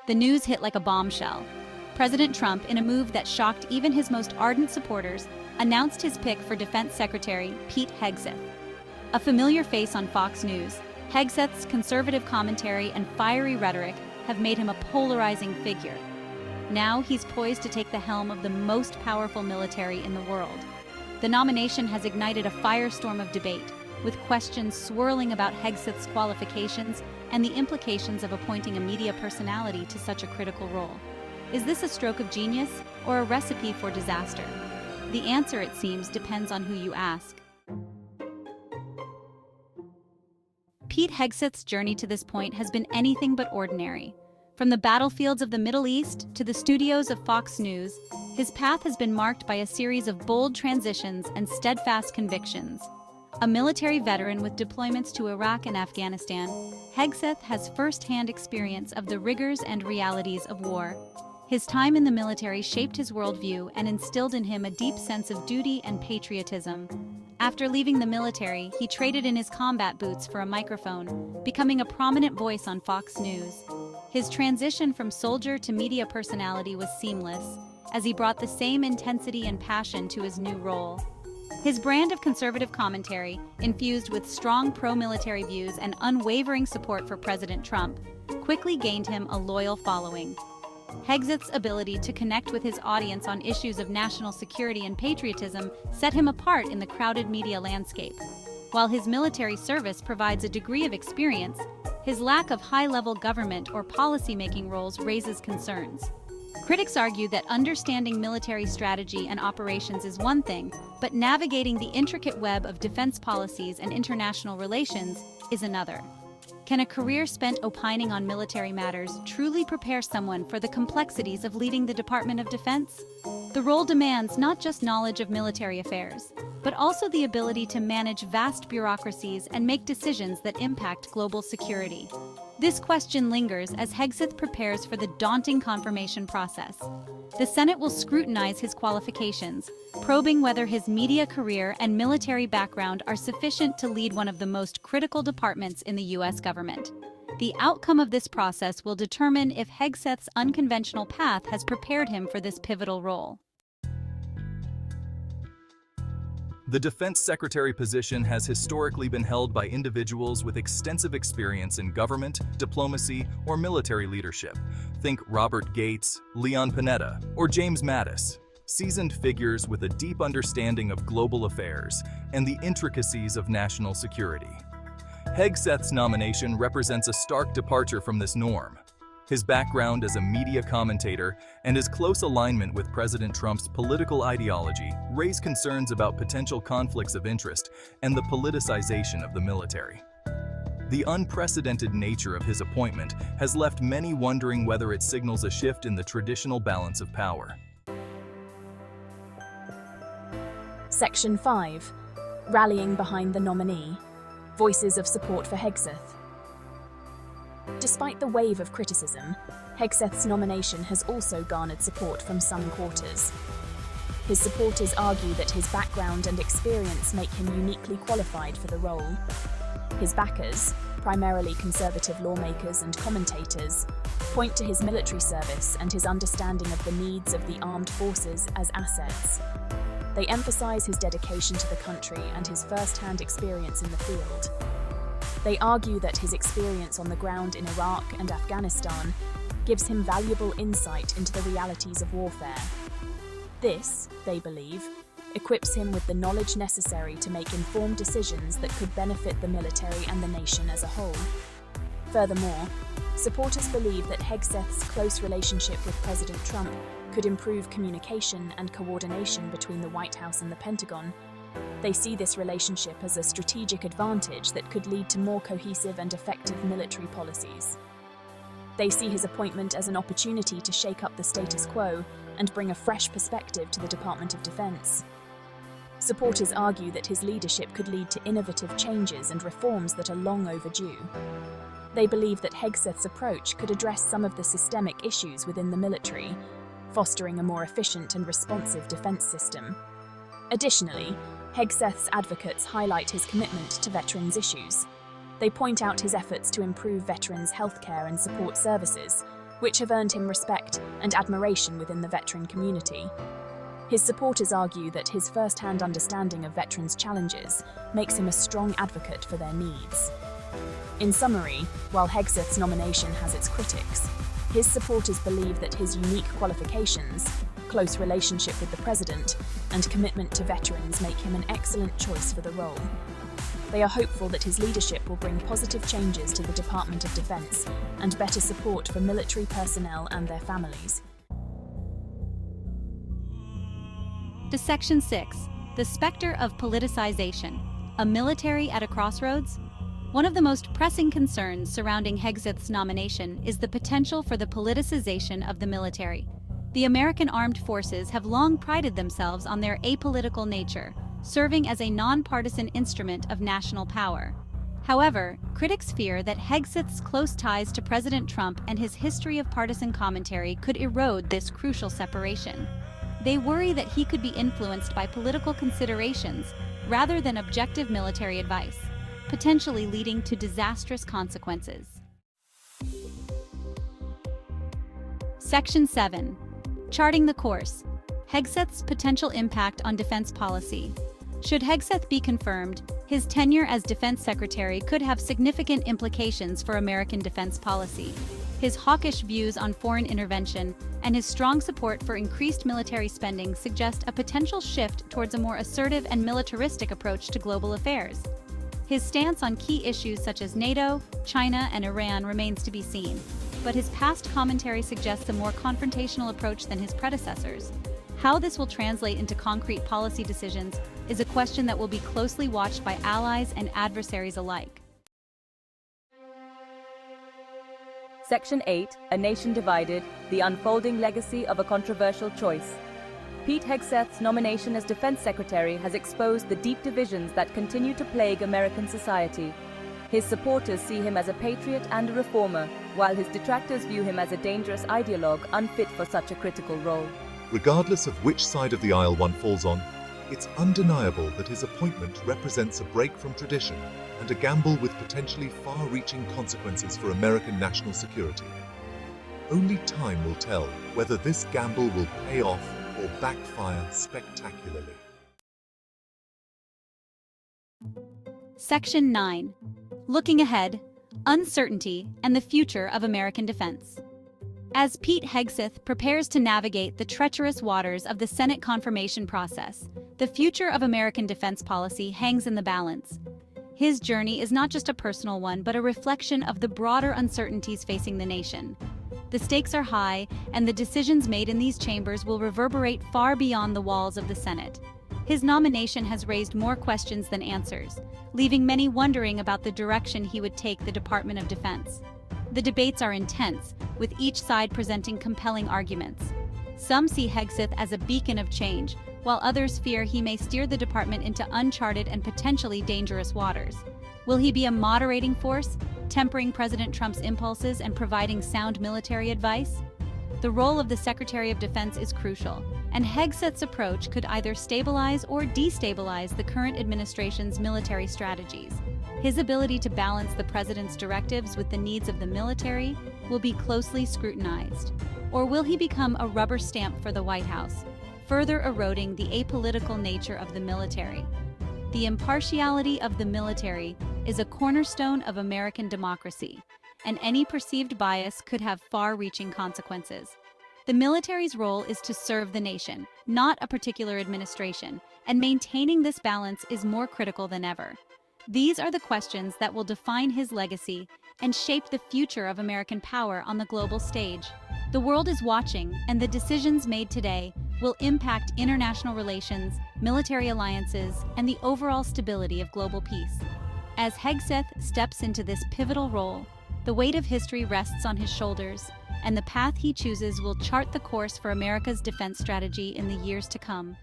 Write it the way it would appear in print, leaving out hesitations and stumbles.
the news hit like a bombshell. President Trump, in a move that shocked even his most ardent supporters, announced his pick for Defense Secretary Pete Hegseth. A familiar face on Fox News, Hegseth's conservative commentary and fiery rhetoric have made him a polarizing figure. Now he's poised to take the helm of the most powerful military in the world. The nomination has ignited a firestorm of debate, with questions swirling about Hegseth's qualifications and the implications of appointing a media personality to such a critical role. Is this a stroke of genius or a recipe for disaster? The answer, it seems, depends on who you ask. Pete Hegseth's journey to this point has been anything but ordinary. From the battlefields of the Middle East to the studios of Fox News, his path has been marked by a series of bold transitions and steadfast convictions. A military veteran with deployments to Iraq and Afghanistan, Hegseth has first-hand experience of the rigors and realities of war. His time in the military shaped his worldview and instilled in him a deep sense of duty and patriotism. After leaving the military, he traded in his combat boots for a microphone, becoming a prominent voice on Fox News. His transition from soldier to media personality was seamless, as he brought the same intensity and passion to his new role. His brand of conservative commentary, infused with strong pro-military views and unwavering support for President Trump, quickly gained him a loyal following. Hegseth's ability to connect with his audience on issues of national security and patriotism set him apart in the crowded media landscape. While his military service provides a degree of experience, his lack of high-level government or policy-making roles raises concerns. Critics argue that understanding military strategy and operations is one thing, but navigating the intricate web of defense policies and international relations is another. Can a career spent opining on military matters truly prepare someone for the complexities of leading the Department of Defense? The role demands not just knowledge of military affairs, but also the ability to manage vast bureaucracies and make decisions that impact global security. This question lingers as Hegseth prepares for the daunting confirmation process. The Senate will scrutinize his qualifications, probing whether his media career and military background are sufficient to lead one of the most critical departments in the U.S. government. The outcome of this process will determine if Hegseth's unconventional path has prepared him for this pivotal role. The defense secretary position has historically been held by individuals with extensive experience in government, diplomacy, or military leadership. Think Robert Gates, Leon Panetta, or James Mattis. Seasoned figures with a deep understanding of global affairs and the intricacies of national security. Hegseth's nomination represents a stark departure from this norm. His background as a media commentator and his close alignment with President Trump's political ideology raise concerns about potential conflicts of interest and the politicization of the military. The unprecedented nature of his appointment has left many wondering whether it signals a shift in the traditional balance of power. Section 5. Rallying behind the nominee. Voices of support for Hegseth. Despite the wave of criticism, Hegseth's nomination has also garnered support from some quarters. His supporters argue that his background and experience make him uniquely qualified for the role. His backers, primarily conservative lawmakers and commentators, point to his military service and his understanding of the needs of the armed forces as assets. They emphasize his dedication to the country and his first-hand experience in the field. They argue that his experience on the ground in Iraq and Afghanistan gives him valuable insight into the realities of warfare. This, they believe, equips him with the knowledge necessary to make informed decisions that could benefit the military and the nation as a whole. Furthermore, supporters believe that Hegseth's close relationship with President Trump could improve communication and coordination between the White House and the Pentagon. They see this relationship as a strategic advantage that could lead to more cohesive and effective military policies. They see his appointment as an opportunity to shake up the status quo and bring a fresh perspective to the Department of Defense. Supporters argue that his leadership could lead to innovative changes and reforms that are long overdue. They believe that Hegseth's approach could address some of the systemic issues within the military, fostering a more efficient and responsive defense system. Additionally, Hegseth's advocates highlight his commitment to veterans' issues. They point out his efforts to improve veterans' healthcare and support services, which have earned him respect and admiration within the veteran community. His supporters argue that his first-hand understanding of veterans' challenges makes him a strong advocate for their needs. In summary, while Hegseth's nomination has its critics, his supporters believe that his unique qualifications, close relationship with the president, and commitment to veterans make him an excellent choice for the role. They are hopeful that his leadership will bring positive changes to the Department of Defense and better support for military personnel and their families. To Section 6, the specter of politicization, a military at a crossroads? One of the most pressing concerns surrounding Hegseth's nomination is the potential for the politicization of the military. The American armed forces have long prided themselves on their apolitical nature, serving as a nonpartisan instrument of national power. However, critics fear that Hegseth's close ties to President Trump and his history of partisan commentary could erode this crucial separation. They worry that he could be influenced by political considerations rather than objective military advice, potentially leading to disastrous consequences. Section 7. Charting the course. Hegseth's potential impact on defense policy. Should Hegseth be confirmed, his tenure as Defense Secretary could have significant implications for American defense policy. His hawkish views on foreign intervention and his strong support for increased military spending suggest a potential shift towards a more assertive and militaristic approach to global affairs. His stance on key issues such as NATO, China, and Iran remains to be seen, but his past commentary suggests a more confrontational approach than his predecessors. How this will translate into concrete policy decisions is a question that will be closely watched by allies and adversaries alike. Section 8, A Nation Divided, The Unfolding Legacy of a Controversial Choice. Pete Hegseth's nomination as Defense Secretary has exposed the deep divisions that continue to plague American society. His supporters see him as a patriot and a reformer, while his detractors view him as a dangerous ideologue unfit for such a critical role. Regardless of which side of the aisle one falls on, it's undeniable that his appointment represents a break from tradition and a gamble with potentially far-reaching consequences for American national security. Only time will tell whether this gamble will pay off or backfire spectacularly. Section 9. Looking ahead, uncertainty and the future of American defense. As Pete Hegseth prepares to navigate the treacherous waters of the Senate confirmation process, the future of American defense policy hangs in the balance. His journey is not just a personal one, but a reflection of the broader uncertainties facing the nation. The stakes are high, and the decisions made in these chambers will reverberate far beyond the walls of the Senate. His nomination has raised more questions than answers, leaving many wondering about the direction he would take the Department of Defense. The debates are intense, with each side presenting compelling arguments. Some see Hegseth as a beacon of change, while others fear he may steer the department into uncharted and potentially dangerous waters. Will he be a moderating force, tempering President Trump's impulses and providing sound military advice? The role of the Secretary of Defense is crucial, and Hegseth's approach could either stabilize or destabilize the current administration's military strategies. His ability to balance the president's directives with the needs of the military will be closely scrutinized. Or will he become a rubber stamp for the White House, further eroding the apolitical nature of the military? The impartiality of the military is a cornerstone of American democracy, and any perceived bias could have far-reaching consequences. The military's role is to serve the nation, not a particular administration, and maintaining this balance is more critical than ever. These are the questions that will define his legacy and shape the future of American power on the global stage. The world is watching, and the decisions made today will impact international relations, military alliances, and the overall stability of global peace. As Hegseth steps into this pivotal role, the weight of history rests on his shoulders, and the path he chooses will chart the course for America's defense strategy in the years to come.